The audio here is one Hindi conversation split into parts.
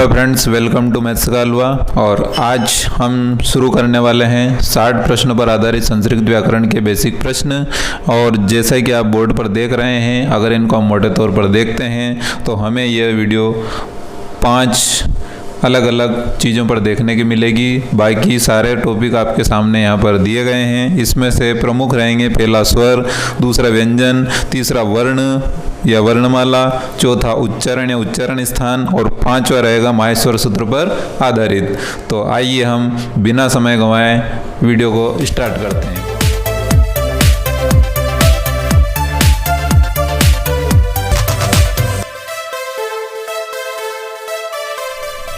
Hello friends, welcome to maths का हलवा। और आज हम शुरू करने वाले हैं 60 प्रश्नों पर आधारित संस्कृत व्याकरण के बेसिक प्रश्न। और जैसा कि आप बोर्ड पर देख रहे हैं, अगर इनको हम मोटे तौर पर देखते हैं तो हमें यह वीडियो 5 अलग अलग चीज़ों पर देखने की मिलेगी। बाकी सारे टॉपिक आपके सामने यहाँ पर दिए गए हैं। इसमें से प्रमुख रहेंगे पहला स्वर, दूसरा व्यंजन, तीसरा वर्ण या वर्णमाला, चौथा उच्चारण या उच्चारण स्थान और पांचवा रहेगा माहेश्वर सूत्र पर आधारित। तो आइए हम बिना समय गंवाए वीडियो को स्टार्ट करते हैं।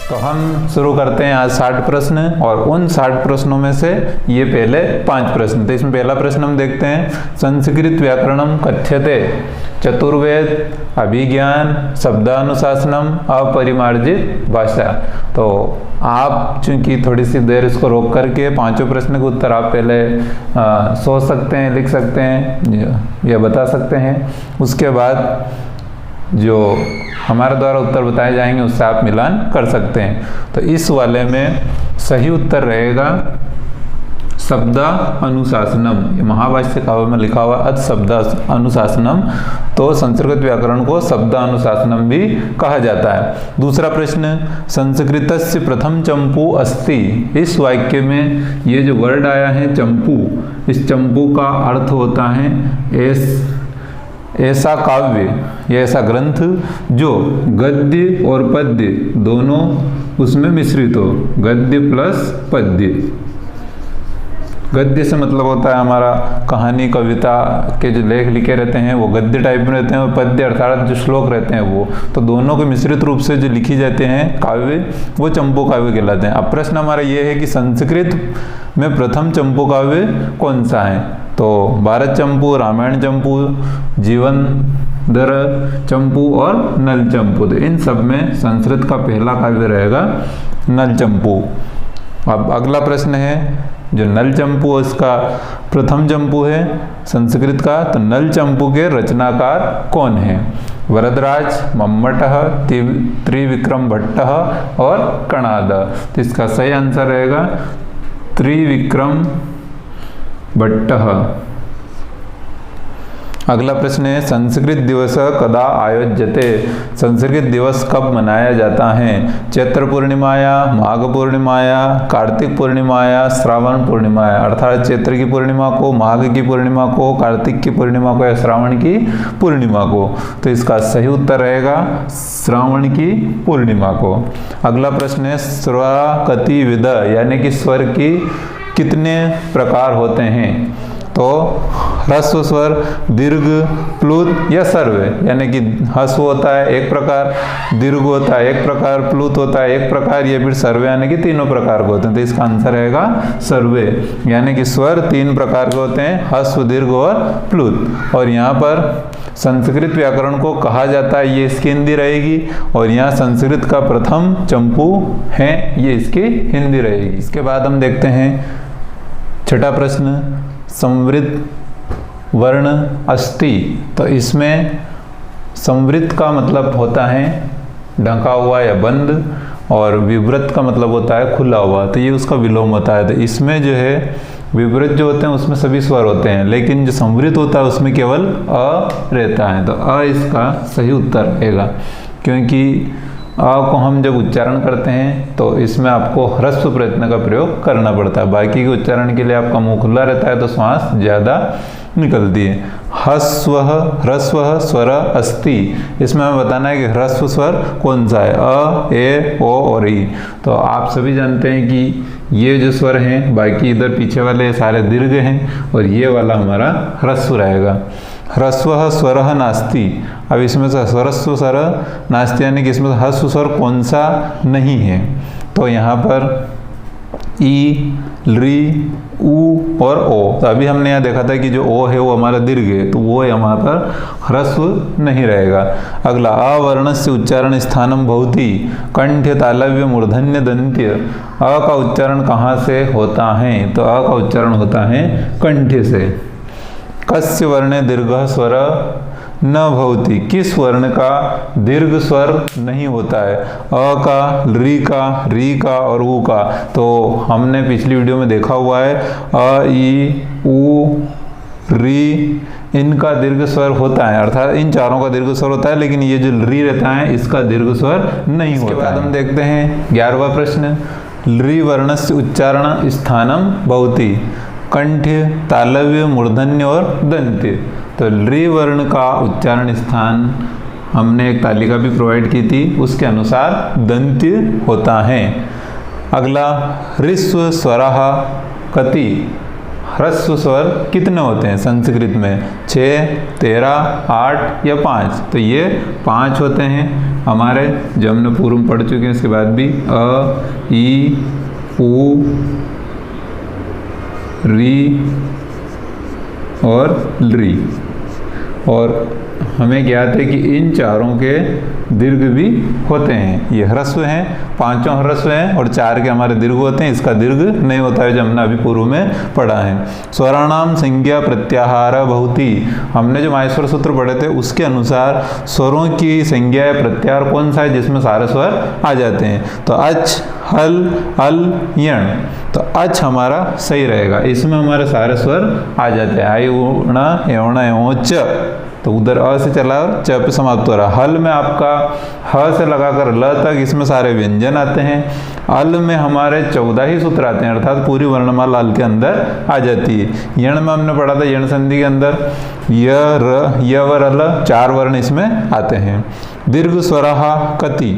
तो हम शुरू करते हैं आज 60 प्रश्न, और उन 60 प्रश्नों में से ये पहले 5 प्रश्न। तो इसमें पहला प्रश्न हम देखते हैं, संस्कृत व्याकरणम कथ्यते चतुर्वेद अभिज्ञान शब्दानुशासनम अपरिमार्जित भाषा। तो आप चूंकि थोड़ी सी देर इसको रोक करके पांचों प्रश्न के उत्तर आप पहले सोच सकते हैं, लिख सकते हैं या बता सकते हैं। उसके बाद जो हमारे द्वारा उत्तर बताए जाएंगे उससे आप मिलान कर सकते हैं। तो इस वाले में सही उत्तर रहेगा शब्दा अनुशासनम। ये महाभाष्य काव्य में लिखा हुआ अथ शब्दा अनुशासनम। तो संस्कृत व्याकरण को शब्दा अनुशासनम भी कहा जाता है। दूसरा प्रश्न, संस्कृतस्य प्रथम चंपू अस्ति। इस वाक्य में ये जो वर्ड आया है चंपू, इस चंपू का अर्थ होता है ऐसा काव्य या ऐसा ग्रंथ जो गद्य और पद्य दोनों उसमें मिश्रित हो। गद्य प्लस पद्य। गद्य से मतलब होता है हमारा कहानी कविता के जो लेख लिखे रहते हैं वो गद्य टाइप में रहते हैं, और पद्य अर्थात जो श्लोक रहते हैं वो। तो दोनों के मिश्रित रूप से जो लिखी जाते हैं काव्य वो चंपू काव्य कहलाते हैं। अब प्रश्न हमारा ये है कि संस्कृत में प्रथम चंपू काव्य कौन सा है। तो भारत चंपू, रामायण चंपू, जीवनधर चंपू और नल चंपू। तो इन सब में संस्कृत का पहला काव्य रहेगा नल चंपू। अब अगला प्रश्न है, जो नल चंपू इसका प्रथम चंपू है संस्कृत का, तो नल चंपू के रचनाकार कौन है। वरदराज, मम्मटः, त्रिविक्रम भट्टः और कणाद। तो इसका सही आंसर रहेगा त्रिविक्रम भट्टः। अगला प्रश्न है, संस्कृत दिवस कदा आयोज्यते। संस्कृत दिवस कब मनाया जाता है। चैत्र पूर्णिमाया, माघ पूर्णिमाया, कार्तिक पूर्णिमाया, श्रावण पूर्णिमाया। अर्थात चैत्र की पूर्णिमा को, माघ की पूर्णिमा को, कार्तिक की पूर्णिमा को या श्रावण की पूर्णिमा को। तो इसका सही उत्तर रहेगा श्रावण की पूर्णिमा को। अगला प्रश्न है, स्वराकति विद, यानी कि स्वर की कितने प्रकार होते हैं। तो ह्रस्व स्वर, दीर्घ, प्लुत या सर्व। यानी कि ह्रस्व होता है एक प्रकार, दीर्घ होता है एक प्रकार, प्लुत होता है एक प्रकार, या फिर सर्व यानी कि तीनों प्रकार के होते हैं। तो इसका आंसर रहेगा सर्वे। यानी कि स्वर 3 प्रकार के होते हैं, ह्रस्व, दीर्घ और प्लुत। और यहाँ पर संस्कृत व्याकरण को कहा जाता है, ये इसकी हिंदी रहेगी। और यहाँ संस्कृत का प्रथम चंपू है, ये इसकी हिंदी रहेगी। इसके बाद हम देखते हैं छठा प्रश्न, संवृत वर्ण अस्ति। तो इसमें संवृत का मतलब होता है ढका हुआ या बंद, और विवृत का मतलब होता है खुला हुआ। तो ये उसका विलोम होता है। तो इसमें जो है विवृत जो होते हैं उसमें सभी स्वर होते हैं, लेकिन जो संवृत होता है उसमें केवल अ रहता है। तो अ इसका सही उत्तर रहेगा, क्योंकि अ को हम जब उच्चारण करते हैं तो इसमें आपको ह्रस्व प्रयत्न का प्रयोग करना पड़ता है। बाकी के उच्चारण के लिए आपका मुंह खुला रहता है तो श्वास ज़्यादा निकलती है। ह्रस्व स्वर अस्ति। इसमें हमें बताना है कि ह्रस्व स्वर कौन सा है, अ, ए, ओ और ई। तो आप सभी जानते हैं कि ये जो स्वर हैं, बाकी इधर पीछे वाले सारे दीर्घ हैं, और ये वाला हमारा ह्रस्व रहेगा। ह्रस्व स्वर नास्ति। अब इसमें से ह्रस्व स्वर नास्ति यानी कि इसमें ह्रस्व स्वर कौन सा नहीं है। तो यहाँ पर ई, री, ऊ और ओ। तो अभी हमने यहाँ देखा था कि जो ओ है वो हमारा दीर्घ है, तो वो यहाँ पर ह्रस्व नहीं रहेगा। अगला, अवर्ण से उच्चारण स्थानम भवति कंठ तालव्य मूर्धन्य दंत्य। अ का उच्चारण कहाँ से होता है। तो अ का उच्चारण होता है कंठ से। कस्य वर्णे दीर्घ स्वर न भवति, किस वर्ण का दीर्घ स्वर नहीं होता है? अ का, री का और ऊ का। तो हमने पिछली वीडियो में देखा हुआ है अ, ई, ऊ, री, इनका दीर्घ स्वर होता है, अर्थात इन चारों का दीर्घ स्वर होता है, लेकिन ये जो री रहता है इसका दीर्घ स्वर नहीं होता। इसके बाद हम देखते हैं 11वां प्रश्न, री वर्णस्य उच्चारण स्थानम भवति, कंठ, तालव्य, मूर्धन्य और दंत्य। तो री वर्ण का उच्चारण स्थान हमने एक तालिका भी प्रोवाइड की थी, उसके अनुसार दंत्य होता है। अगला, ह्रस्व स्वरः कति, ह्रस्व स्वर कितने होते हैं संस्कृत में? 6, 13, 8 या 5? तो ये 5 होते हैं हमारे, जो हमने पूर्व में पढ़ चुके हैं। इसके बाद भी अ, ई, ऊ, री और री। और हमें ज्ञात है कि इन चारों के दीर्घ भी होते हैं। ये ह्रस्व हैं, पांचों ह्रस्व हैं और 4 के हमारे दीर्घ होते हैं, इसका दीर्घ नहीं होता है, जो हमने अभी पूर्व में पढ़ा है। स्वराणाम संज्ञा प्रत्याहार भवति, हमने जो माहेश्वर सूत्र पढ़े थे उसके अनुसार स्वरों की संज्ञा या प्रत्याहार कौन सा है जिसमें सारे स्वर आ जाते हैं? तो अच, हल, अल, यण। तो अच हमारा सही रहेगा, इसमें हमारे सारे स्वर आ जाते हैं, आई, ऊणा, एवणा, एवं, च। तो उधर अ से चला और च पे समाप्त हो रहा। हल में आपका ह से लगाकर ल तक इसमें सारे व्यंजन आते हैं। अल में हमारे 14 ही सूत्र आते हैं, अर्थात पूरी वर्णमाला अल के अंदर आ जाती है। यण में हमने पढ़ा था यण संधि के अंदर य, र, य व र, 4 वर्ण इसमें आते हैं। दीर्घ स्वरः कति,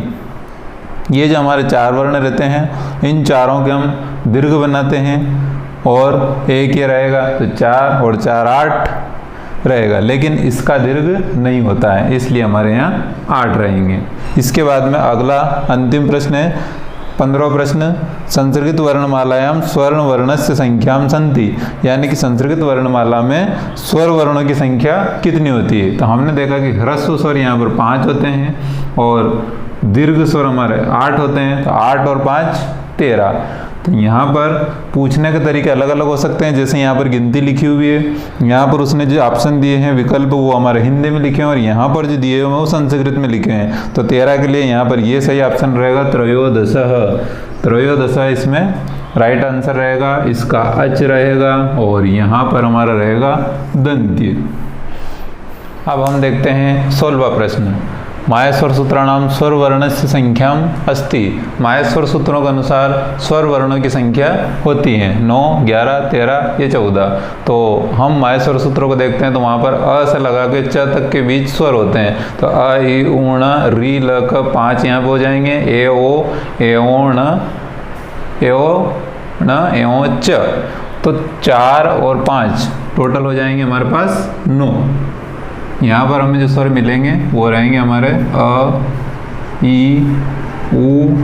ये जो हमारे 4 वर्ण रहते हैं, इन चारों के हम दीर्घ बनाते हैं और एक ये रहेगा, तो 4 और 4 8 रहेगा, लेकिन इसका दीर्घ नहीं होता है, इसलिए हमारे यहाँ 8 रहेंगे। इसके बाद में अगला अंतिम प्रश्न है 15वां प्रश्न, संस्कृत वर्णमालायाम स्वर्ण वर्णस्य संख्याम संति, यानी कि संस्कृत वर्णमाला में स्वर वर्णों की संख्या कितनी होती है? तो हमने देखा कि ह्रस्व स्वर यहाँ पर 5 होते हैं और दीर्घ स्वर हमारे 8 होते हैं, तो 8 और 5 13। तो यहाँ पर पूछने के तरीके अलग अलग हो सकते हैं, जैसे यहाँ पर गिनती लिखी हुई है, यहाँ पर उसने जो ऑप्शन दिए हैं विकल्प वो हमारे हिंदी में लिखे हैं और यहाँ पर जो दिए हुए हैं वो संस्कृत में लिखे हैं। तो 13 के लिए यहाँ पर ये सही ऑप्शन रहेगा त्रयोदशः, त्रयोदशः इसमें राइट आंसर रहेगा, इसका अच रहेगा और यहाँ पर हमारा रहेगा दंत्य। अब हम देखते हैं 16वां प्रश्न, माहेश्वर सूत्राणाम स्वर वर्णस्य संख्याम अस्ति, माहेश्वर सूत्रों के अनुसार स्वर वर्णों की संख्या होती है 9, 11, 13 या 14। तो हम माहेश्वर सूत्रों को देखते हैं तो वहाँ पर अ से लगा के च तक के बीच स्वर होते हैं। तो अ, ई, ऊण, री, ल, क 5 यहाँ पे हो जाएंगे, ए, ओ, ए, ओ, न, ए, ओ, च। तो 4 और 5 टोटल हो जाएंगे हमारे पास 9। यहाँ पर हमें जो स्वर मिलेंगे वो रहेंगे हमारे अ, ई, ऊ,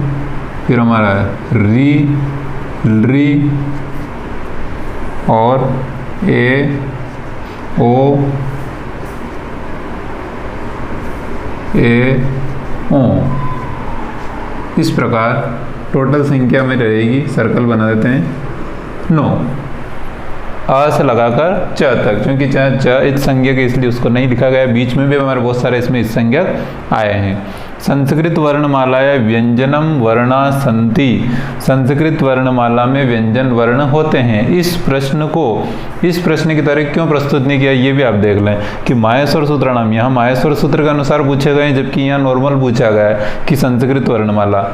फिर हमारा री, री और ए, ओ, ए, ओ। इस प्रकार टोटल संख्या में रहेगी, सर्कल बना देते हैं 9। अ से लगाकर च तक, क्योंकि च इस संज्ञक है इसलिए उसको नहीं लिखा गया। बीच में भी हमारे बहुत सारे इसमें इस संज्ञक आए हैं। संस्कृत वर्णमालाया व्यंजनम वर्णा संति, संस्कृत वर्णमाला में व्यंजन वर्ण होते हैं। इस प्रश्न की तरह क्यों प्रस्तुत नहीं किया ये भी आप देख लें कि माहेश्वर सूत्राणाम, यहाँ माहेश्वर सूत्र के अनुसार पूछे गए, जबकि यहाँ नॉर्मल पूछा गया है कि संस्कृत वर्णमाला,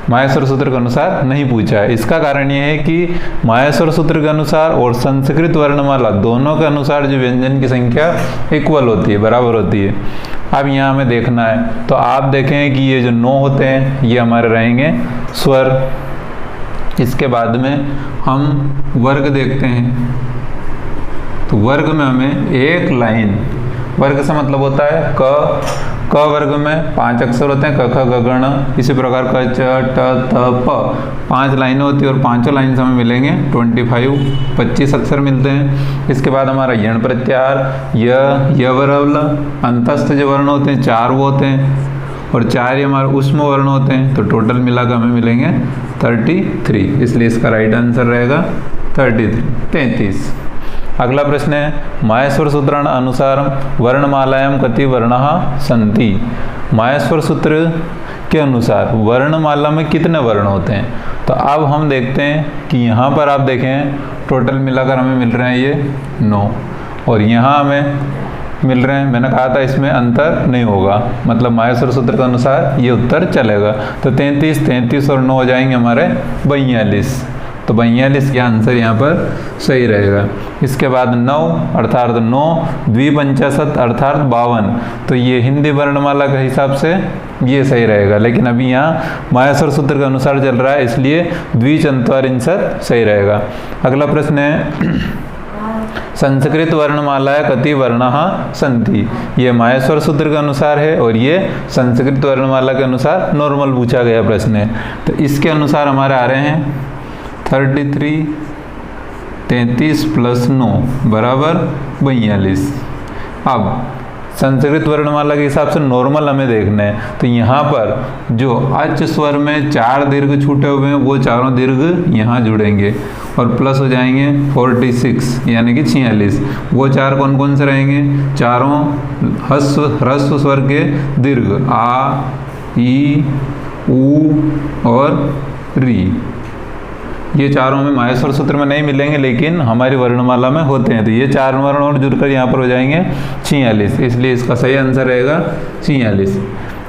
माहेश्वर सूत्र के अनुसार नहीं पूछा है। इसका कारण यह है कि माहेश्वर सूत्र के अनुसार और संस्कृत वर्णमाला दोनों के अनुसार जो व्यंजन की संख्या इक्वल होती है, बराबर होती है। अब यहाँ हमें देखना है, तो आप देखें कि ये जो 9 होते हैं ये हमारे रहेंगे स्वर। इसके बाद में हम वर्ग देखते हैं, तो वर्ग में हमें एक लाइन, वर्ग से मतलब होता है क वर्ग में 5 अक्षर होते हैं, क, ख, ग, ग, ण। इसी प्रकार क, च, ट, त, प 5 लाइनें होती है और 5 लाइन से हमें मिलेंगे 25 अक्षर मिलते हैं। इसके बाद हमारा यण प्रत्याहार य वरवल, अंतस्थ जो वर्ण होते हैं 4 वो होते हैं और 4 ही हमारे उष्म वर्ण होते हैं। तो टोटल मिलाकर हमें मिलेंगे 33, इसलिए इसका राइट आंसर रहेगा 33। अगला प्रश्न है माहेश्वर सूत्राण अनुसार वर्णमालायां कति वर्णाः सन्ति। माहेश्वर सूत्र के अनुसार वर्णमाला में कितने वर्ण होते हैं। तो अब हम देखते हैं कि यहाँ पर आप देखें टोटल मिलाकर हमें मिल रहे हैं ये 9 और यहाँ हमें मिल रहे हैं, मैंने कहा था इसमें अंतर नहीं होगा, मतलब माहेश्वर सूत्र के अनुसार ये उत्तर चलेगा। तो 33 और 9 हो जाएंगे हमारे 42। तो 42 का आंसर यहाँ पर सही रहेगा। इसके बाद 9 अर्थात 9 द्विपंचाशत अर्थात 52, तो ये हिंदी वर्णमाला के हिसाब से ये सही रहेगा, लेकिन अभी यहाँ माहेश्वर सूत्र के अनुसार चल रहा है इसलिए द्विचत्वारिंशत् सही रहेगा। अगला प्रश्न है संस्कृत वर्णमालाएं कति वर्णाः सन्ति। ये माहेश्वर सूत्र के अनुसार है और ये संस्कृत वर्णमाला के अनुसार नॉर्मल पूछा गया प्रश्न है। तो इसके अनुसार हमारे आ रहे हैं 33 33 प्लस 9 बराबर 42। अब संस्कृत वर्णमाला के हिसाब से नॉर्मल हमें देखना है, तो यहाँ पर जो अच स्वर में 4 दीर्घ छूटे हुए हैं वो चारों दीर्घ यहाँ जुड़ेंगे और प्लस हो जाएंगे 46 यानी कि 46। वो 4 कौन कौन से रहेंगे, चारों ह्रस्व स्वर के दीर्घ आ, ई, ऊ और री। ये चारों में माहेश्वर सूत्र में नहीं मिलेंगे लेकिन हमारी वर्णमाला में होते हैं, तो ये 4 वर्ण और जुड़कर यहाँ पर हो जाएंगे 46, इसलिए इसका सही आंसर रहेगा 46।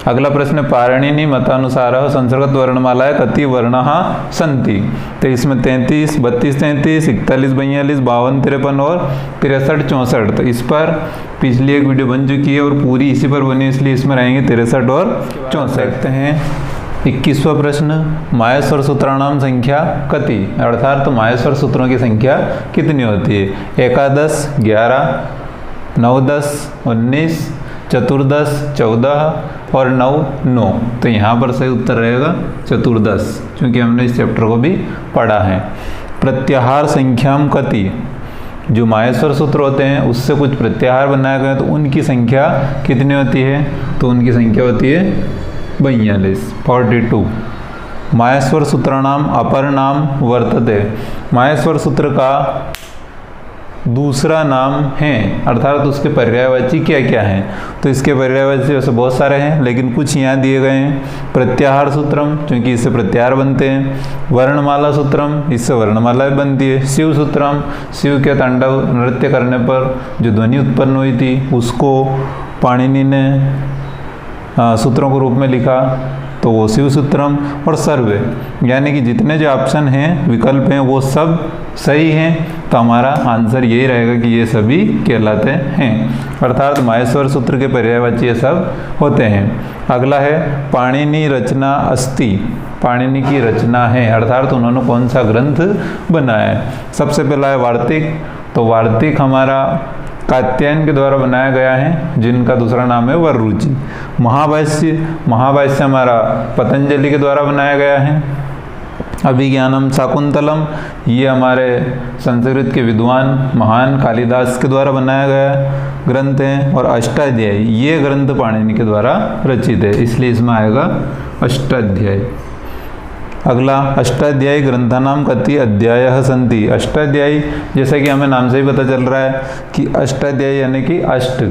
अगला प्रश्न पाणिनि मतानुसार संस्कृत वर्णमालाएं कति वर्णाः सन्ति। तो इसमें 33 32 33 41 42 52 53 और 63 64। तो इस पर पिछली एक वीडियो बन चुकी है और पूरी इसी पर बनी, इसलिए इसमें रहेंगे 63 और 64। देखते हैं 21वां प्रश्न माहेश्वर सूत्राणाम संख्या कति, अर्थात तो माहेश्वर सूत्रों की संख्या कितनी होती है। 11 11 9 10 19 14 14 और 9 9। तो यहाँ पर सही उत्तर रहेगा 14, क्योंकि हमने इस चैप्टर को भी पढ़ा है। प्रत्याहार संख्याम कति, जो माहेश्वर सूत्र होते हैं उससे कुछ प्रत्याहार बनाए गए तो उनकी संख्या कितनी होती है, तो उनकी संख्या होती है 42। माहेश्वर सूत्राणाम अपर नाम वर्तते, माहेश्वर सूत्र का दूसरा नाम है, अर्थात उसके पर्यायवाची क्या क्या हैं। तो इसके पर्यायवाची वैसे बहुत सारे हैं लेकिन कुछ यहाँ दिए गए हैं। प्रत्याहार सूत्रम, क्योंकि इससे प्रत्याहार बनते हैं। वर्णमाला सूत्रम, इससे वर्णमाला भी बनती है। शिव सूत्रम, शिव के तांडव नृत्य करने पर जो ध्वनि उत्पन्न हुई थी उसको पाणिनि ने सूत्रों के रूप में लिखा, तो वो शिव सूत्रम। और सर्वे, यानी कि जितने जो ऑप्शन हैं विकल्प हैं वो सब सही हैं, तो हमारा आंसर यही रहेगा कि ये सभी कहलाते हैं, अर्थात माहेश्वर सूत्र के पर्यायवाची ये सब होते हैं। अगला है पाणिनि रचना अस्ति, पाणिनि की रचना है, अर्थात उन्होंने कौन सा ग्रंथ बनाया है। सबसे पहला है वार्तिक, तो वार्तिक हमारा कात्यायन के द्वारा बनाया गया है, जिनका दूसरा नाम है वररुचि। महाभाष्य, महाभाष्य हमारा पतंजलि के द्वारा बनाया गया है। अभिज्ञानम शाकुंतलम, ये हमारे संस्कृत के विद्वान महान कालिदास के द्वारा बनाया गया ग्रंथ है। और अष्टाध्यायी, ये ग्रंथ पाणिनि के द्वारा रचित है, इसलिए इसमें आएगा अष्टाध्यायी। अगला अष्टाध्यायी ग्रंथानाम कति अध्यायः सन्ति। अष्टाध्यायी, जैसा कि हमें नाम से ही पता चल रहा है कि अष्टाध्यायी यानी कि अष्ट,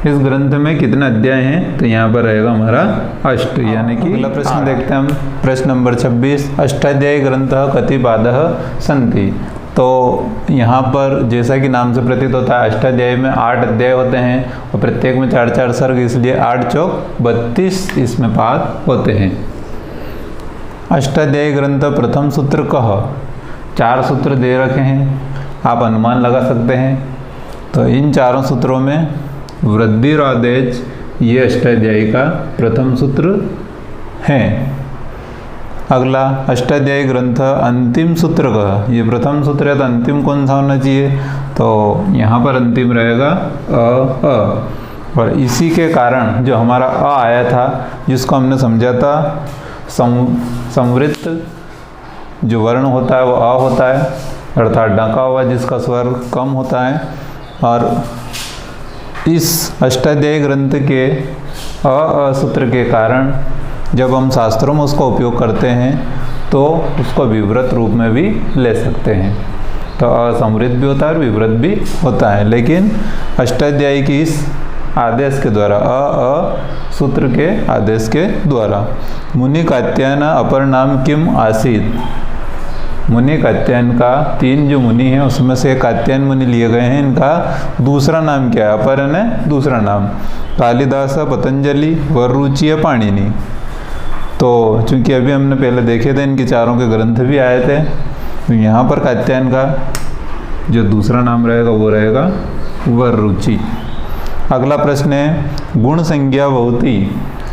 इस ग्रंथ में कितने अध्याय हैं, तो यहाँ पर रहेगा हमारा अष्ट, यानी कि। अगला प्रश्न देखते हैं हम, प्रश्न नंबर 26 अष्टाध्यायी ग्रंथः कति पादः सन्ति। तो यहाँ पर जैसा कि नाम से प्रतीत होता है अष्टाध्यायी में 8 अध्याय होते हैं और प्रत्येक में 4-4 सर्ग, इसलिए 8 चौक 32 इसमें पाद होते हैं। अष्टाध्यायी ग्रंथ प्रथम सूत्र कह, 4 सूत्र दे रखे हैं, आप अनुमान लगा सकते हैं। तो इन 4 सूत्रों में वृद्धि आदेश, ये अष्टाध्यायी का प्रथम सूत्र है। अगला अष्टाध्यायी ग्रंथ अंतिम सूत्र का, ये प्रथम सूत्र है तो अंतिम कौन सा होना चाहिए, तो यहाँ पर अंतिम रहेगा अ। और इसी के कारण जो हमारा अ आया था, जिसको हमने समझा था संवृत्त जो वर्ण होता है वो अ होता है, अर्थात डका हुआ जिसका स्वर कम होता है। और इस अष्टाध्यायी ग्रंथ के अ सूत्र के कारण जब हम शास्त्रों में उसका उपयोग करते हैं तो उसको विवृत रूप में भी ले सकते हैं। तो अ समृद्ध भी होता है और विवृत भी होता है, लेकिन अष्टाध्यायी की इस आदेश के द्वारा अ सूत्र के आदेश के द्वारा। मुनि कात्यायन अपर नाम किम आसीत। मुनि कात्यायन का 3 जो मुनि हैं उसमें से कात्यायन मुनि लिए गए हैं, इनका दूसरा नाम क्या है? अपर है दूसरा नाम। कालिदास, पतंजलि, वररुचि, पाणिनि। तो चूंकि अभी हमने पहले देखे थे इनके चारों के ग्रंथ भी आए थे, तो यहाँ पर कात्यायन का जो दूसरा नाम रहेगा वो रहेगा वररुचि। अगला प्रश्न है गुण संज्ञा बहुती,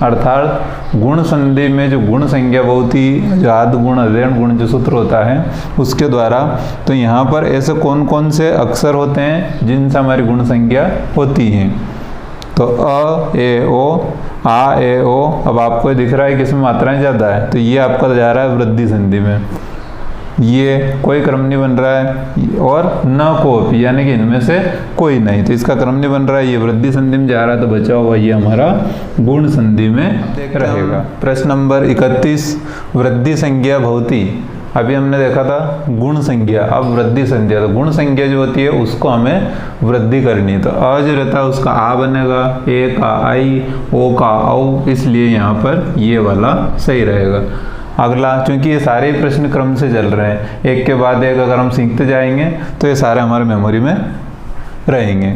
अर्थात गुण संधि में जो गुण संज्ञा बहुती, जो आदि गुण अधेड़ गुण जो सूत्र होता है उसके द्वारा, तो यहाँ पर ऐसे कौन कौन से अक्षर होते हैं जिनसे हमारी गुण संज्ञा होती है? तो अ, ए, ओ, आ, ए, ओ। अब आपको दिख रहा है कि इसमें मात्राएं ज़्यादा है, तो ये आपका जा रहा है वृद्धि संधि में, ये कोई क्रम नहीं बन रहा है, और न कोपी यानी कि इनमें से कोई नहीं, तो इसका क्रम नहीं बन रहा है, ये वृद्धि संधि में जा रहा है, तो बचा हुआ ये हमारा गुण संधि में रहेगा। प्रश्न नंबर 31 वृद्धि संज्ञा बहुती। अभी हमने देखा था गुण संज्ञा, अब वृद्धि संज्ञा। तो गुण संज्ञा जो होती है उसको हमें वृद्धि करनी है, तो अ जो रहता है उसका आ बनेगा, ए का आई, ओ का औ, इसलिए यहाँ पर ये वाला सही रहेगा। अगला, क्योंकि ये सारे प्रश्न क्रम से चल रहे हैं, एक के बाद एक अगर हम सीखते जाएंगे तो ये सारे हमारे मेमोरी में रहेंगे।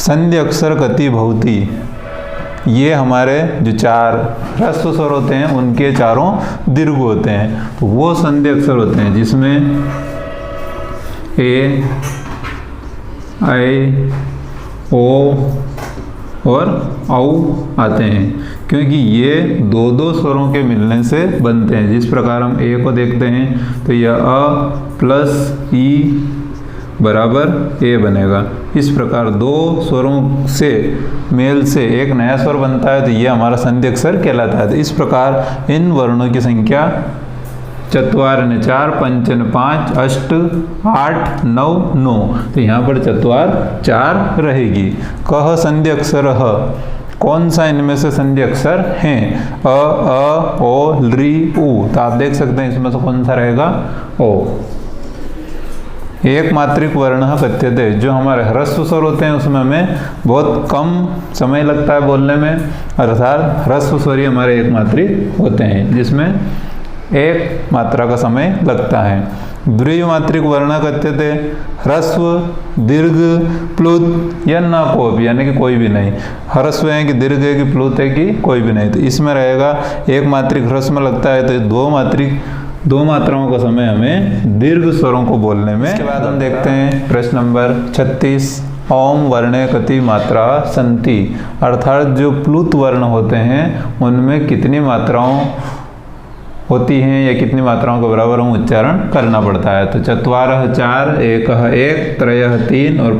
संधि अक्षर कति बहुती, ये हमारे जो 4 ह्रस्व स्वर होते हैं उनके चारों दीर्घ होते हैं, तो वो संधि अक्षर होते हैं जिसमें ए, आई, ओ और औ आते हैं, क्योंकि ये 2-2 स्वरों के मिलने से बनते हैं। जिस प्रकार हम ए को देखते हैं तो यह अ प्लस ई बराबर ए बनेगा, इस प्रकार 2 स्वरों से मेल से एक नया स्वर बनता है, तो ये हमारा संधि अक्षर कहलाता है। तो इस प्रकार इन वर्णों की संख्या 4 ने 4, 5 ने 5, 8, 8, 9, 9, तो यहाँ पर 4 रहेगी। कह संधि अक्षर ह, कौन सा इनमें से संधि अक्षर हैं? अ, ओ, री, उ। तो आप देख सकते हैं इसमें से कौन सा रहेगा? ओ। एक मात्रिक वर्ण कथ्यते, जो हमारे ह्रस्व स्वर होते हैं उसमें हमें बहुत कम समय लगता है बोलने में, अर्थात ह्रस्व स्वर हमारे एक मात्रिक होते हैं जिसमें एक मात्रा का समय लगता है। द्विमात्रिक वर्ण कथ्यते, ह्रस्व, दीर्घ, प्लुत या न कोई, यानी कि कोई भी नहीं। ह्रस्व है कि दीर्घ है कि प्लुत है कि कोई भी नहीं, तो इसमें रहेगा एक मात्रिक ह्रस्व में लगता है, तो 2 मात्राओं का समय हमें दीर्घ स्वरों को बोलने में। इसके बाद हम देखते हैं प्रश्न नंबर 36 ओम वर्णे कति मात्रा संति, अर्थात जो प्लुत वर्ण होते हैं उनमें कितनी मात्राओं होती हैं या कितनी मात्राओं के बराबर हम उच्चारण करना पड़ता है। तो 4, 1, 1, 3, 3 और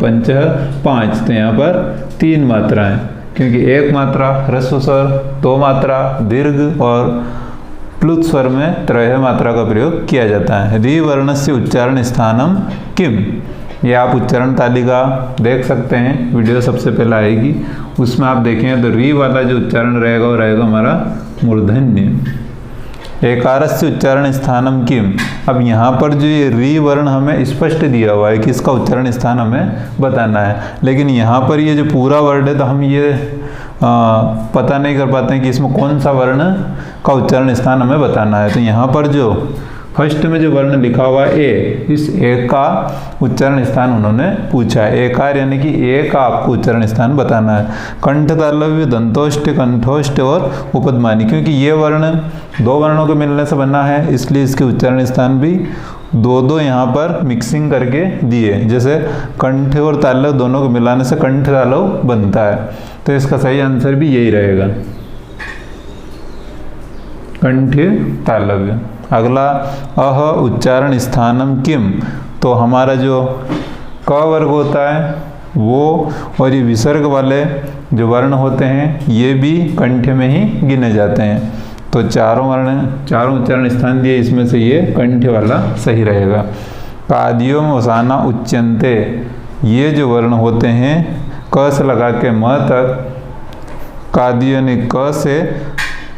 5, तो यहाँ पर 3 मात्राएं, क्योंकि एक मात्रा ह्रस्व स्वर, 2 मात्रा दीर्घ और प्लुत स्वर में 3 मात्रा का प्रयोग किया जाता है। री वर्ण से उच्चारण स्थानम किम, ये आप उच्चारण तालिका देख सकते हैं, वीडियो सबसे पहले आएगी, उसमें आप देखें तो री वाला जो उच्चारण रहेगा वो रहेगा हमारा मूर्धन्य। एकारस्य उच्चारण स्थानम किम, अब यहाँ पर जो ये री वर्ण हमें स्पष्ट दिया हुआ है कि इसका उच्चारण स्थान हमें बताना है, लेकिन यहाँ पर ये जो पूरा वर्ड है तो हम ये पता नहीं कर पाते हैं कि इसमें कौन सा वर्ण का उच्चारण स्थान हमें बताना है। तो यहाँ पर जो फर्स्ट में जो वर्ण लिखा हुआ है ए, इस ए का उच्चारण स्थान उन्होंने पूछा है। एकार यानी कि ए का आपको उच्चारण स्थान बताना है। कंठ तालव्य, दंतोष्ट, कंठोष्ट और उपदमानी, क्योंकि ये वर्ण 2 वर्णों के मिलने से बना है, इसलिए इसके उच्चारण स्थान भी 2 यहाँ पर मिक्सिंग करके दिए, जैसे कंठ और तालव दोनों को मिलाने से कंठ तालव बनता है, तो इसका सही आंसर भी यही रहेगा, कंठ तालव्य। अगला अह उच्चारण स्थानम किम, तो हमारा जो क वर्ग होता है वो और ये विसर्ग वाले जो वर्ण होते हैं ये भी कंठ में ही गिने जाते हैं, तो चारों उच्चारण स्थान दिए, इसमें से ये कंठ वाला सही रहेगा। कादियों में वसाना उच्यन्ते, ये जो वर्ण होते हैं क से लगा के म तक, कादियों ने क से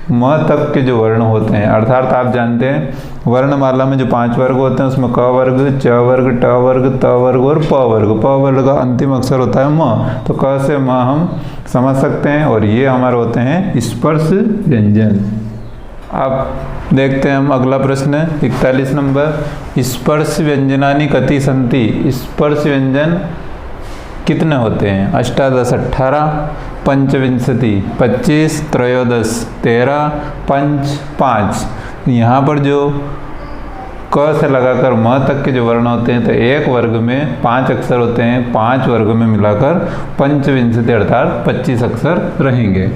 म तक के जो वर्ण होते हैं, अर्थात आप जानते हैं वर्णमाला में जो 5 वर्ग होते हैं उसमें क वर्ग, च वर्ग, ट वर्ग, त वर्ग और प वर्ग। प वर्ग का अंतिम अक्षर होता है म, तो क से म हम समझ सकते हैं, और ये हमारे होते हैं स्पर्श व्यंजन। अब देखते हैं हम अगला प्रश्न 41 नंबर। स्पर्श व्यंजनानि कति सन्ति। स्पर्श व्यंजन कितने होते हैं? अष्टादश 18, पंचविंशति 25, त्रयोदश 13, पंच 5। यहाँ पर जो क से लगाकर म तक के जो वर्ण होते हैं तो एक वर्ग में 5 अक्षर होते हैं, 5 वर्ग में मिलाकर पंचविंशति अर्थात 25 अक्षर रहेंगे।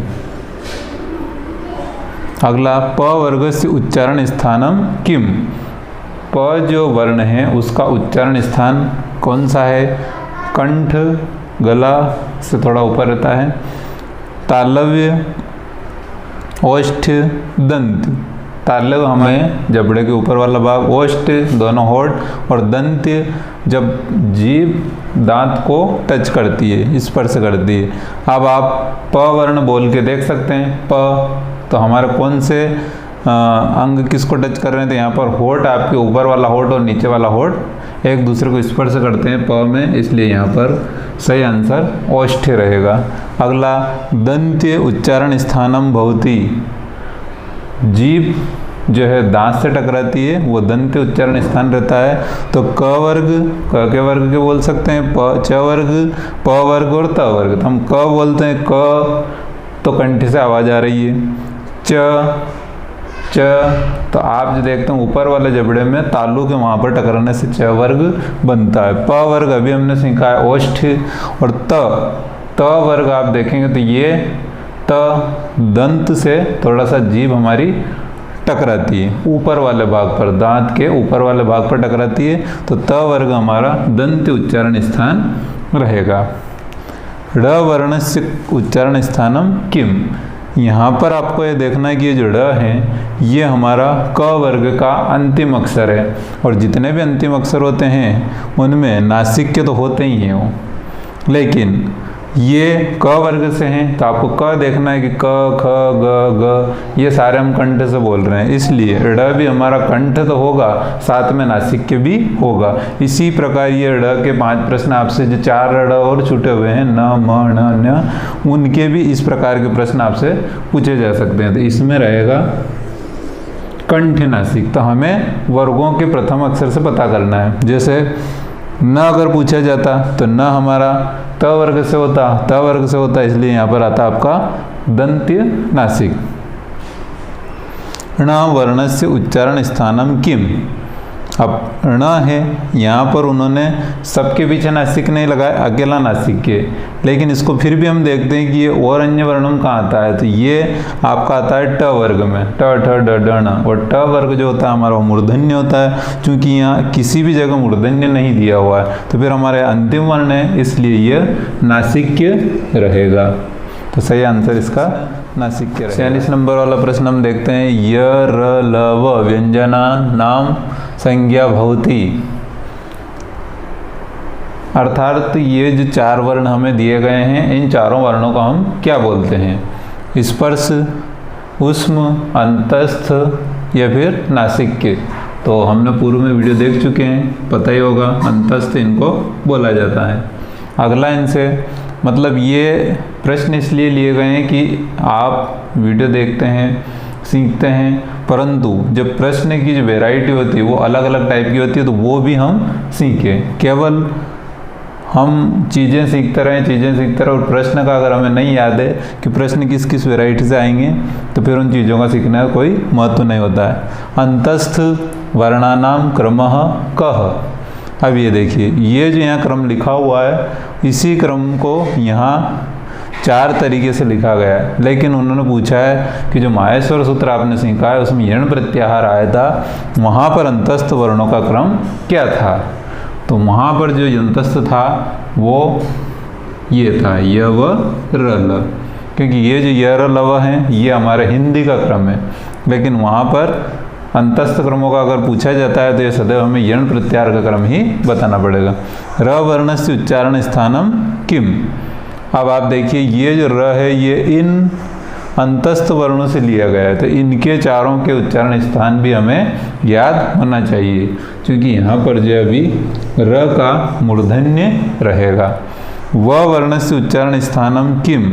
अगला प वर्ग से उच्चारण स्थानम किम। प जो वर्ण है उसका उच्चारण स्थान कौन सा है? कंठ, गला से थोड़ा ऊपर रहता है, तालव्य, ओष्ठ, दंत। तालव्य हमें जबड़े के ऊपर वाला भाग, ओष्ठ दोनों होठ, और दंत जब जीभ दांत को टच करती है, स्पर्श करती है। अब आप प वर्ण बोल के देख सकते हैं। प तो हमारे कौन से अंग किसको टच कर रहे हैं? तो यहाँ पर होठ, आपके ऊपर वाला होठ और नीचे वाला होठ एक दूसरे को स्पर्श करते हैं प में, इसलिए यहाँ पर सही आंसर ओष्ठ रहेगा। अगला दंत्य उच्चारण स्थानम भवति। जीभ जो है दांत से टकराती है वो दंत्य उच्चारण स्थान रहता है। तो क वर्ग, क के वर्ग के बोल सकते हैं, च वर्ग, प वर्ग और त वर्ग। तो हम क बोलते हैं, क तो कंठ से आवाज़ आ रही है, च तो आप जो देखते हैं ऊपर वाले जबड़े में तालु के वहाँ पर टकराने से च वर्ग बनता है। प वर्ग अभी हमने सीखा है ओष्ठ, और त वर्ग आप देखेंगे तो ये त दंत से थोड़ा सा जीभ हमारी टकराती है ऊपर वाले भाग पर, दांत के ऊपर वाले भाग पर टकराती है, तो त वर्ग हमारा दंत उच्चारण स्थान रहेगा। ड़ वर्ण से उच्चारण स्थानम किम। यहाँ पर आपको ये देखना है कि ये जो ड़ है ये हमारा क वर्ग का अंतिम अक्षर है, और जितने भी अंतिम अक्षर होते हैं उनमें नासिक्य तो होते ही हैं वो, लेकिन ये क वर्ग से हैं तो आपको क देखना है कि क, ख, ग, ग ये सारे हम कंठ से बोल रहे हैं, इसलिए ड़ भी हमारा कंठ तो होगा, साथ में नासिक्य भी होगा। इसी प्रकार ये ड़ के 5 प्रश्न आपसे जो 4 ड़ और छूटे हुए हैं, न, म, न, न्य, उनके भी इस प्रकार के प्रश्न आपसे पूछे जा सकते हैं। तो इसमें रहेगा कंठ नासिक। तो हमें वर्गों के प्रथम अक्षर से पता करना है। जैसे न अगर पूछा जाता तो न हमारा त वर्ग से होता, इसलिए यहाँ पर आता आपका दंत्य नासिक। ण वर्णस्य उच्चारण स्थानम किम। अब ण है, यहाँ पर उन्होंने सबके पीछे नासिक नहीं लगाया, अकेला नासिक के, लेकिन इसको फिर भी हम देखते हैं कि ये और अन्य वर्णम कहाँ आता है, तो ये आपका आता है ट वर्ग में, ट, ठ, ड, ड, ण। और ट वर्ग जो होता है हमारा वो मूर्धन्य होता है, क्योंकि यहाँ किसी भी जगह मूर्धन्य नहीं दिया हुआ है, तो फिर हमारे अंतिम वर्ण है, इसलिए यह नासिक्य रहेगा। तो सही आंसर इसका नासिक्य रहेगा। 46 नंबर वाला प्रश्न हम देखते हैं। य, र, ल, व व्यंजना नाम संज्ञा भवति। अर्थात ये जो 4 वर्ण हमें दिए गए हैं, इन चारों वर्णों को हम क्या बोलते हैं? स्पर्श, ऊष्म, अंतस्थ या फिर नासिक्य। तो हमने पूर्व में वीडियो देख चुके हैं, पता ही होगा, अंतस्थ इनको बोला जाता है। अगला इनसे मतलब ये प्रश्न इसलिए लिए गए हैं कि आप वीडियो देखते हैं, सीखते हैं, परंतु जब प्रश्न की जो वैरायटी होती है वो अलग अलग टाइप की होती है, तो वो भी हम सीखें। केवल हम चीज़ें सीखते रहें और प्रश्न का अगर हमें नहीं याद है कि प्रश्न किस किस वैरायटी से आएंगे, तो फिर उन चीज़ों का सीखने का कोई महत्व नहीं होता है। अंतस्थ वर्णानाम क्रमः कः। अब ये देखिए, ये जो यहाँ क्रम लिखा हुआ है, इसी क्रम को यहाँ 4 तरीके से लिखा गया है, लेकिन उन्होंने पूछा है कि जो माहेश्वर सूत्र आपने सीखा है उसमें यण प्रत्याहार आया था, वहाँ पर अंतस्थ वर्णों का क्रम क्या था? तो वहाँ पर जो अंतस्थ था वो ये था, य, व, र, ल, क्योंकि ये जो य, र, ल, व हैं ये हमारे हिंदी का क्रम है, लेकिन वहाँ पर अंतस्थ क्रमों का अगर पूछा जाता है तो ये सदैव हमें यण प्रत्याहार का क्रम ही बताना पड़ेगा। र वर्णस्य उच्चारण स्थानम किम। अब आप देखिए, ये जो र है ये इन अंतस्थ वर्णों से लिया गया है। तो इनके चारों के उच्चारण स्थान भी हमें याद होना चाहिए, क्योंकि यहाँ पर जो अभी र का मूर्धन्य रहेगा। व वर्णस्य उच्चारण स्थानम किम,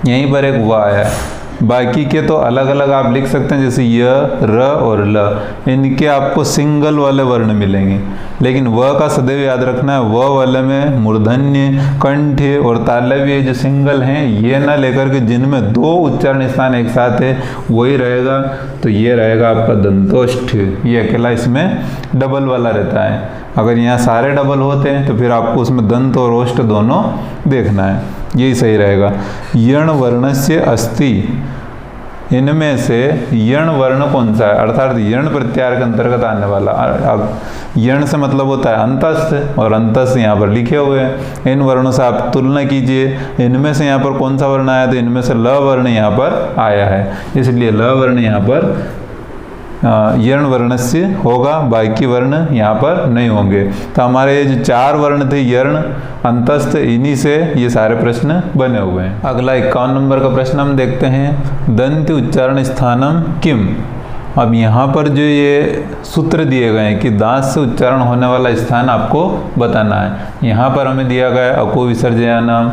यहीं पर एक व आया है। बाकी के तो अलग अलग आप लिख सकते हैं, जैसे य, र और ल, इनके आपको सिंगल वाले वर्ण मिलेंगे, लेकिन व का सदैव याद रखना है। व वाले में मूर्धन्य, कंठ और तालव्य जो सिंगल हैं ये ना लेकर के जिनमें दो उच्चारण स्थान एक साथ है वही रहेगा। तो ये रहेगा आपका दंतोष्ठ, ये अकेला इसमें डबल वाला रहता है। अगर यहाँ सारे डबल होते हैं तो फिर आपको उसमें दंत और ओष्ठ दोनों देखना है, यही सही रहेगा। यण वर्णस्य अस्ति, इनमें से यण वर्ण कौन सा है, अर्थात यण प्रत्याहार के अंतर्गत आने वाला। अब यण से मतलब होता है अंतस्थ, और अंतस्थ यहाँ पर लिखे हुए हैं। इन वर्णों से आप तुलना कीजिए, इनमें से यहाँ पर कौन सा वर्ण आया, तो इनमें से ल वर्ण यहाँ पर आया है, इसलिए ल वर्ण यहाँ पर यण वर्ण से होगा, बाकी वर्ण यहाँ पर नहीं होंगे। तो हमारे ये जो चार वर्ण थे यर्ण, अंतस्थ, इन्हीं से ये सारे प्रश्न बने हुए हैं। अगला 51 नंबर का प्रश्न हम देखते हैं, दंत उच्चारण स्थानम किम। अब यहाँ पर जो ये सूत्र दिए गए हैं कि दांत से उच्चारण होने वाला स्थान आपको बताना है। यहाँ पर हमें दिया गया है अको विसर्जयानाम,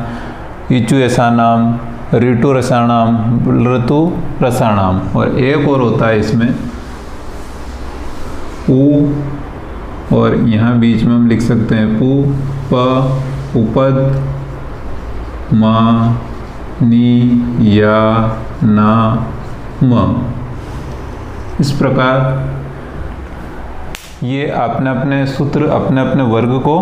इचु ऐसानाम, ऋतु रसाणाम, ऋतु रसाणाम, और एक और होता है इसमें पू, और यहाँ बीच में हम लिख सकते हैं पू, प, उपद, मा, नी, या, ना, म। इस प्रकार ये अपने अपने सूत्र अपने अपने वर्ग को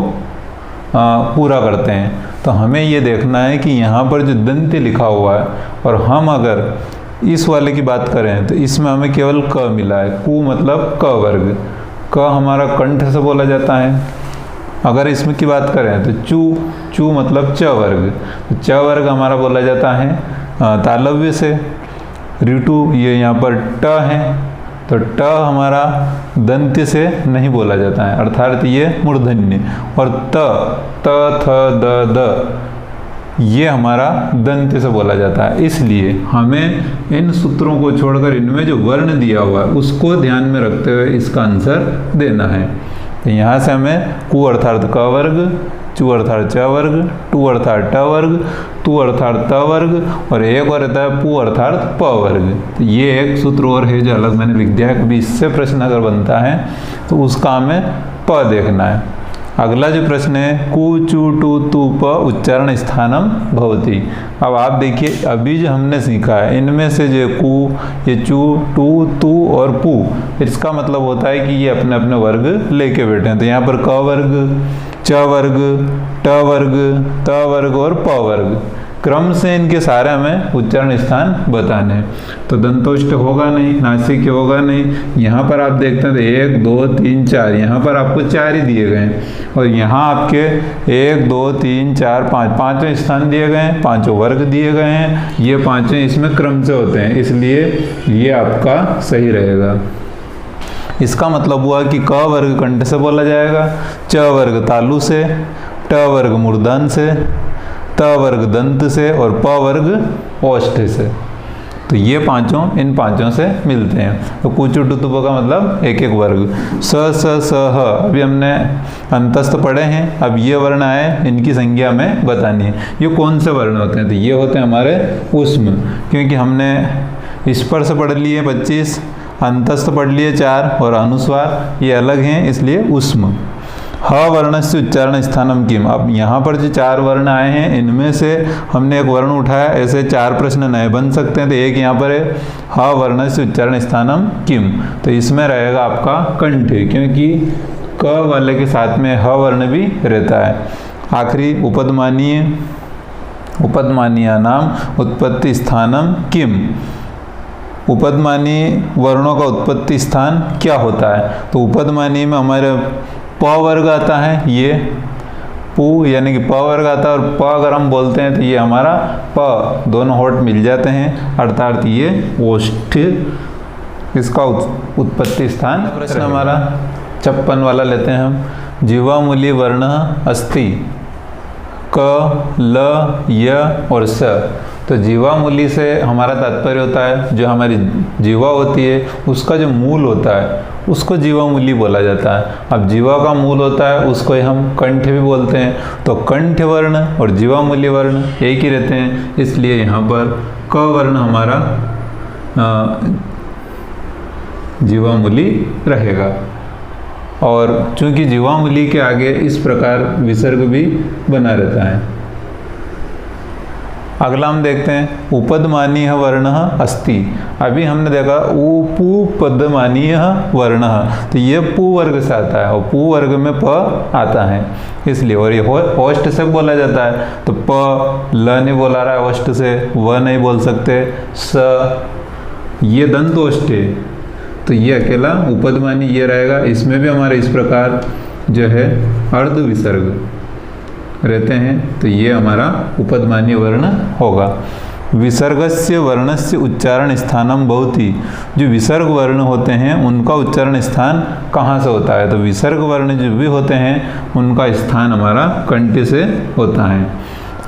पूरा करते हैं। तो हमें ये देखना है कि यहाँ पर जो दंत लिखा हुआ है, और हम अगर इस वाले की बात करें तो इसमें हमें केवल क मिला है। कु मतलब क वर्ग, क हमारा कंठ से बोला जाता है। अगर इसमें की बात करें तो चू, चू मतलब च वर्ग, तो च वर्ग हमारा बोला जाता है तालव्य से। ऋतु ये यहाँ पर ट है, तो ट हमारा दंत्य से नहीं बोला जाता है, अर्थात ये मूर्धन्य। और त, थ, द, द ये हमारा दंत्य से बोला जाता है। इसलिए हमें इन सूत्रों को छोड़कर इनमें जो वर्ण दिया हुआ है उसको ध्यान में रखते हुए इसका आंसर देना है। तो यहाँ से हमें कु अर्थात क वर्ग, चू अर्थात च वर्ग, टू अर्थात ट वर्ग, तू अर्थात त वर्ग, और एक और रहता है पू अर्थात प वर्ग। तो ये एक सूत्र और है जो अलग मैंने लिख दिया है, कभी इससे प्रश्न अगर बनता है तो उसका हमें प देखना है। अगला जो प्रश्न है, कु, चू, टू, तू, प उच्चारण स्थानम भवति। अब आप देखिए अभी जो हमने सीखा है इनमें से जो कु, ये चू, टू, तू और पू, इसका मतलब होता है कि ये अपने अपने वर्ग लेके बैठे हैं। तो यहाँ पर क वर्ग, च वर्ग, ट वर्ग, त वर्ग और प वर्ग, क्रम से इनके सारे हमें उच्चारण स्थान बताने हैं। तो दंतोष्ठ होगा नहीं, नासिक होगा नहीं। यहाँ पर आप देखते हैं तो 1, 2, 3, 4, यहाँ पर आपको 4 ही दिए गए हैं, और यहाँ आपके 1, 2, 3, 4, 5 पाँचों स्थान दिए गए हैं, पाँचों वर्ग दिए गए हैं। ये पाँचों इसमें क्रम से होते हैं, इसलिए ये आपका सही रहेगा। इसका मतलब हुआ कि क वर्ग कंठ से बोला जाएगा, च वर्ग तालु से, ट वर्ग मूर्धन से, त वर्ग दंत से, और प वर्ग ओष्ठ से। तो ये पांचों इन पांचों से मिलते हैं। तो कुचु टुतुप का मतलब एक एक वर्ग। स, स, स, ह अभी हमने अंतस्थ पढ़े हैं। अब ये वर्ण आए, इनकी संज्ञा में बतानी है। ये कौन से वर्ण होते हैं, तो ये होते हैं हमारे उष्म, क्योंकि हमने स्पर्श पढ़ लिए 25, अंतस्थ पढ़ लिए 4, और अनुस्वार ये अलग हैं, इसलिए उष्म। ह वर्ण से उच्चारण स्थानम किम। अब यहाँ पर जो 4 वर्ण आए हैं इनमें से हमने एक वर्ण उठाया, ऐसे 4 प्रश्न नए बन सकते हैं। तो एक यहाँ पर है ह वर्ण से उच्चारण स्थानम किम, तो इसमें रहेगा आपका कंठ, क्योंकि क वाले के साथ में ह वर्ण भी रहता है। आखिरी उपदमानीय, उपदमानीय नाम उत्पत्ति स्थानम किम। उपदमानी वर्णों का उत्पत्ति स्थान क्या होता है, तो उपदमानी में हमारे प वर्ग आता है, ये पू यानी कि प वर्ग आता है, और प अगर हम बोलते हैं तो ये हमारा प, दोनों होठ मिल जाते हैं, अर्थात ये ओष्ठ इसका उत्पत्ति स्थान। प्रश्न हमारा 56 वाला लेते हैं हम। जीवामूली वर्ण अस्ति क, ल, य और स। तो जीवामूली से हमारा तात्पर्य होता है जो हमारी जीवा होती है उसका जो मूल होता है उसको जीवामूली बोला जाता है। अब जीवा का मूल होता है उसको हम कंठ भी बोलते हैं, तो कंठ वर्ण और जीवामूली वर्ण एक ही रहते हैं, इसलिए यहाँ पर क वर्ण हमारा जीवामूली रहेगा। और चूंकि जीवामूली के आगे इस प्रकार विसर्ग भी बना रहता है। अगला हम देखते हैं उपदमानीय वर्ण अस्ति। अभी हमने देखा उपपदमानीय वर्ण, तो ये पु वर्ग से आता है और पु वर्ग में प आता है इसलिए, और ये ओष्ठ से बोला जाता है, तो प ल नहीं बोला रहा है ओष्ठ से, व नहीं बोल सकते, स ये दंत ओष्ठ है, तो ये अकेला उपदमानी ये रहेगा। इसमें भी हमारे इस प्रकार जो है अर्ध विसर्ग रहते हैं, तो ये हमारा उपदमानीय वर्ण होगा। विसर्गस्य वर्णस्य उच्चारण स्थानम भवति। जो विसर्ग वर्ण होते हैं उनका उच्चारण स्थान कहाँ से होता है, तो विसर्ग वर्ण जो भी होते हैं उनका स्थान हमारा कंठ से होता है।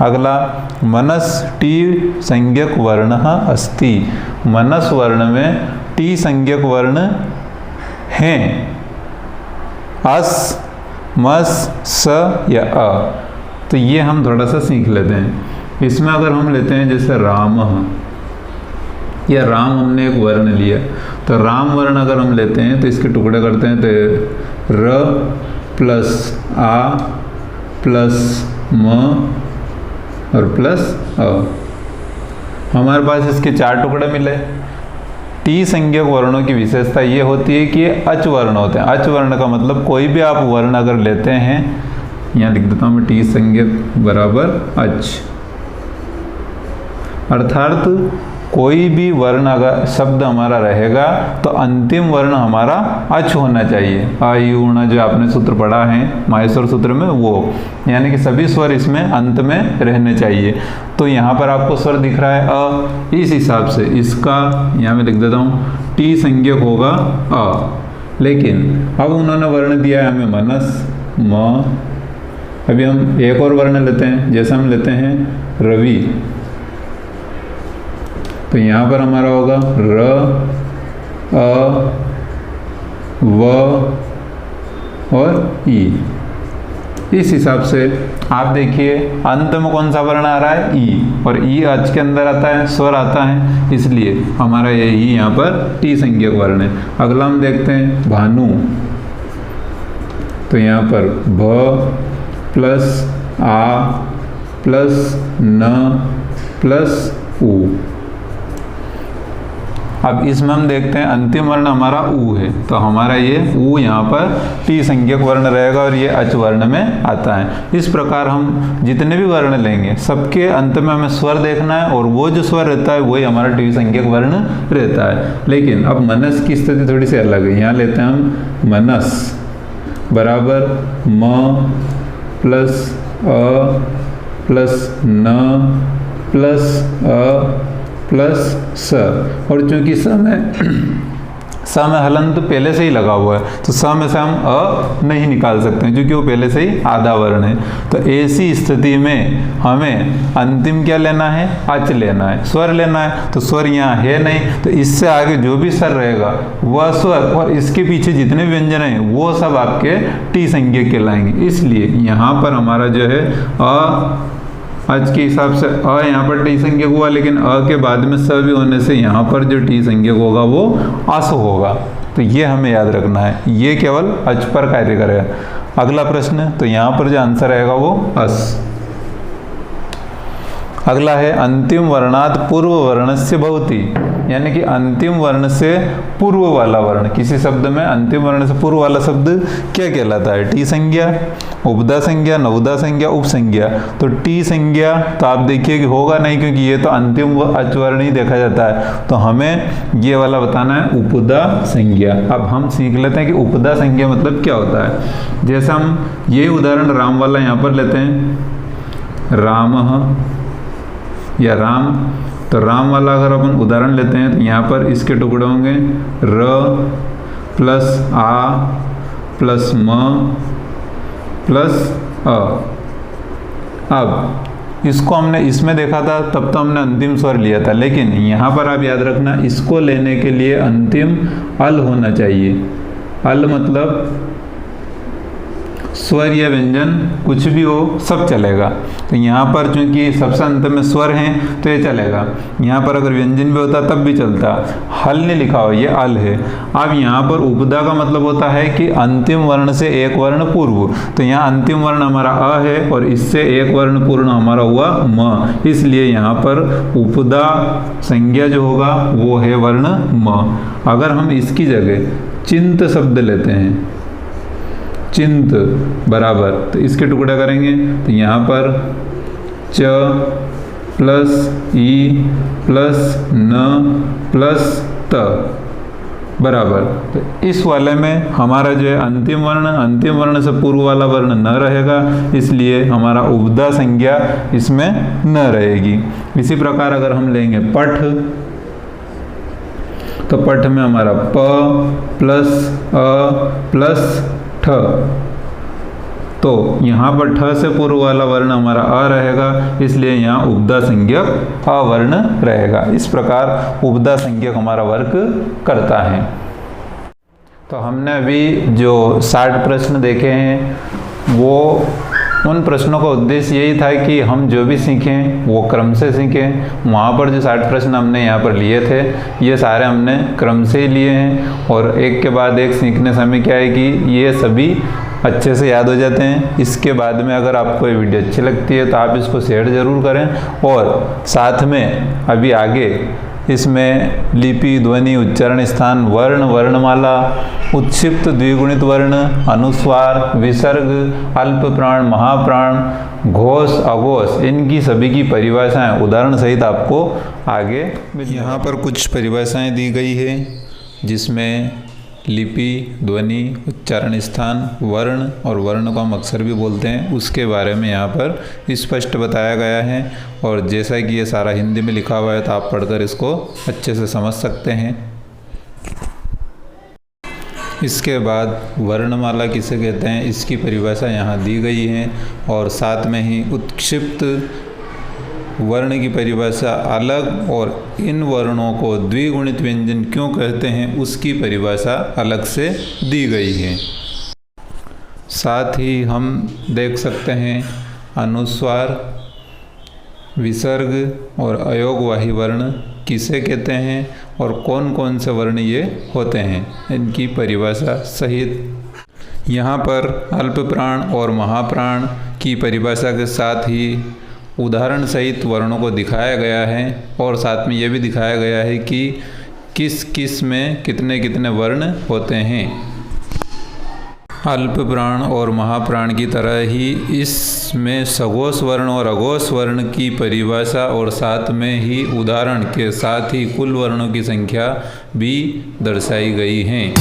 अगला मनस टी संज्ञक वर्ण अस्ति। मनस वर्ण में टी संज्ञक वर्ण हैं, अस, मस, स या अ। तो ये हम थोड़ा सा सीख लेते हैं। इसमें अगर हम लेते हैं जैसे राम या राम, हमने एक वर्ण लिया, तो राम वर्ण अगर हम लेते हैं तो इसके टुकड़े करते हैं, तो र प्लस आ प्लस म और प्लस अ। हमारे पास इसके 4 टुकड़े मिले। टी संज्ञक वर्णों की विशेषता ये होती है कि ये अच वर्ण होते हैं। अच वर्ण का मतलब कोई भी आप वर्ण अगर लेते हैं, यहाँ लिख देता हूँ मैं टी संज्ञक बराबर अच, अर्थात कोई भी वर्ण अगर शब्द हमारा रहेगा तो अंतिम वर्ण हमारा अच होना चाहिए। अयुण जो आपने सूत्र पढ़ा है माहेश्वर सूत्र में, वो यानी कि सभी स्वर इसमें अंत में रहने चाहिए। तो यहाँ पर आपको स्वर दिख रहा है अ, इस हिसाब से इसका यहाँ मैं लिख देता हूँ टी संज्ञक होगा अ। लेकिन अब उन्होंने वर्ण दिया है हमें मनस म। अभी हम एक और वर्ण लेते हैं, जैसे हम लेते हैं रवि, तो यहाँ पर हमारा होगा र, अ, व और ई। इस हिसाब से आप देखिए अंत में कौन सा वर्ण आ रहा है, ई, और ई अच के अंदर आता है, स्वर आता है, इसलिए हमारा ये ई यहाँ पर टी संज्ञक वर्ण है। अगला हम देखते हैं भानु, तो यहाँ पर भ प्लस आ प्लस न प्लस उ। अब इसमें हम देखते हैं अंतिम वर्ण हमारा उ है, तो हमारा ये उ यहाँ पर टी संज्ञक वर्ण रहेगा और ये अच वर्ण में आता है। इस प्रकार हम जितने भी वर्ण लेंगे सबके अंत में हमें स्वर देखना है, और वो जो स्वर रहता है वही हमारा टी संज्ञक वर्ण रहता है। लेकिन अब मनस की स्थिति थोड़ी सी अलग है। यहाँ लेते हैं हम मनस बराबर म प्लस अ प्लस न प्लस अ प्लस स, और चूंकि स में हलंत पहले से ही लगा हुआ है, तो स में से हम अ नहीं निकाल सकते हैं क्योंकि वो पहले से ही आधा वर्ण है। तो ऐसी स्थिति में हमें अंतिम क्या लेना है, अच लेना है, स्वर लेना है। तो स्वर यहाँ है नहीं, तो इससे आगे जो भी स्वर रहेगा वह स्वर, और इसके पीछे जितने व्यंजन हैं वो सब आपके टी संज्ञक कहलाएंगे। इसलिए यहाँ पर हमारा जो है अ, आज के हिसाब से अ यहाँ पर टी संज्ञक हुआ, लेकिन अ के बाद में स भी होने से यहाँ पर जो टी संज्ञक होगा वो अस होगा। तो ये हमें याद रखना है, ये केवल अच पर कार्य करेगा। अगला प्रश्न, तो यहाँ पर जो आंसर आएगा वो अस। अगला है अंतिम वर्णात पूर्व वर्णस्य भवति, यानी कि अंतिम वर्ण से पूर्व वाला वर्ण। किसी शब्द में अंतिम वर्ण से पूर्व वाला शब्द क्या कहलाता है, टी संज्ञा, उपदा संज्ञा, नवदा संज्ञा, उपसंज्ञा। तो टी संज्ञा तो आप देखिए कि होगा नहीं, क्योंकि ये तो अंतिम अच वर्ण ही देखा जाता है, तो हमें ये वाला बताना है उपदा संज्ञा। अब हम सीख लेते हैं कि उपदा संज्ञा मतलब क्या होता है। जैसे हम ये उदाहरण राम वाला यहाँ पर लेते हैं, राम या राम, तो राम वाला अगर अपन उदाहरण लेते हैं तो यहाँ पर इसके टुकड़े होंगे र प्लस आ प्लस म प्लस अ। अब इसको हमने इसमें देखा था तब तो हमने अंतिम स्वर लिया था, लेकिन यहाँ पर आप याद रखना इसको लेने के लिए अंतिम अल होना चाहिए। अल मतलब स्वर या व्यंजन कुछ भी हो सब चलेगा। तो यहाँ पर चूंकि सबसे अंत में स्वर हैं तो ये चलेगा। यहाँ पर अगर व्यंजन भी होता तब भी चलता, हल नहीं लिखा हो, ये अल है। अब यहाँ पर उपदा का मतलब होता है कि अंतिम वर्ण से एक वर्ण पूर्व। तो यहाँ अंतिम वर्ण हमारा अ है और इससे एक वर्ण पूर्ण हमारा हुआ म, इसलिए यहाँ पर उपदा संज्ञा जो होगा वो है वर्ण म। अगर हम इसकी जगह चिंत शब्द लेते हैं, चिंत बराबर, तो इसके टुकड़े करेंगे तो यहाँ पर च प्लस ई प्लस न प्लस त बराबर। तो इस वाले में हमारा जो है अंतिम वर्ण से पूर्व वाला वर्ण न रहेगा, इसलिए हमारा उपदा संज्ञा इसमें न रहेगी। इसी प्रकार अगर हम लेंगे पठ, तो पठ में हमारा प प्लस अ प्लस ठ, तो यहाँ पर ठ से पूर्व वाला वर्ण हमारा अ रहेगा, इसलिए यहाँ उपदा संज्ञक अवर्ण रहेगा। इस प्रकार उपदा संज्ञक हमारा वर्क करता है। तो हमने अभी जो 60 प्रश्न देखे हैं वो उन प्रश्नों का उद्देश्य यही था कि हम जो भी सीखें वो क्रम से सीखें। वहाँ पर जो 60 प्रश्न हमने यहाँ पर लिए थे ये सारे हमने क्रम से ही लिए हैं, और एक के बाद एक सीखने समय क्या है कि ये सभी अच्छे से याद हो जाते हैं। इसके बाद में अगर आपको ये वीडियो अच्छी लगती है तो आप इसको शेयर ज़रूर करें, और साथ में अभी आगे इसमें लिपि, ध्वनि, उच्चारण स्थान, वर्ण, वर्णमाला, उत्क्षिप्त द्विगुणित वर्ण, अनुस्वार, विसर्ग, अल्प प्राण, महाप्राण, घोष, अघोष, इनकी सभी की परिभाषाएं उदाहरण सहित आपको आगे यहाँ पर कुछ परिभाषाएं दी गई है, जिसमें लिपि, ध्वनि, उच्चारण स्थान, वर्ण और वर्ण को हम अक्षर भी बोलते हैं, उसके बारे में यहाँ पर स्पष्ट बताया गया है। और जैसा कि ये सारा हिंदी में लिखा हुआ है तो आप पढ़कर इसको अच्छे से समझ सकते हैं। इसके बाद वर्णमाला किसे कहते हैं इसकी परिभाषा यहाँ दी गई है, और साथ में ही उत्क्षिप्त वर्ण की परिभाषा अलग, और इन वर्णों को द्विगुणित व्यंजन क्यों कहते हैं उसकी परिभाषा अलग से दी गई है। साथ ही हम देख सकते हैं अनुस्वार, विसर्ग और अयोगवाही वर्ण किसे कहते हैं और कौन कौन से वर्ण ये होते हैं, इनकी परिभाषा सहित यहाँ पर अल्प प्राण और महाप्राण की परिभाषा के साथ ही उदाहरण सहित वर्णों को दिखाया गया है, और साथ में ये भी दिखाया गया है कि किस किस में कितने कितने वर्ण होते हैं। अल्प प्राण और महाप्राण की तरह ही इसमें सघोष वर्ण और अघोष वर्ण की परिभाषा और साथ में ही उदाहरण के साथ ही कुल वर्णों की संख्या भी दर्शाई गई हैं।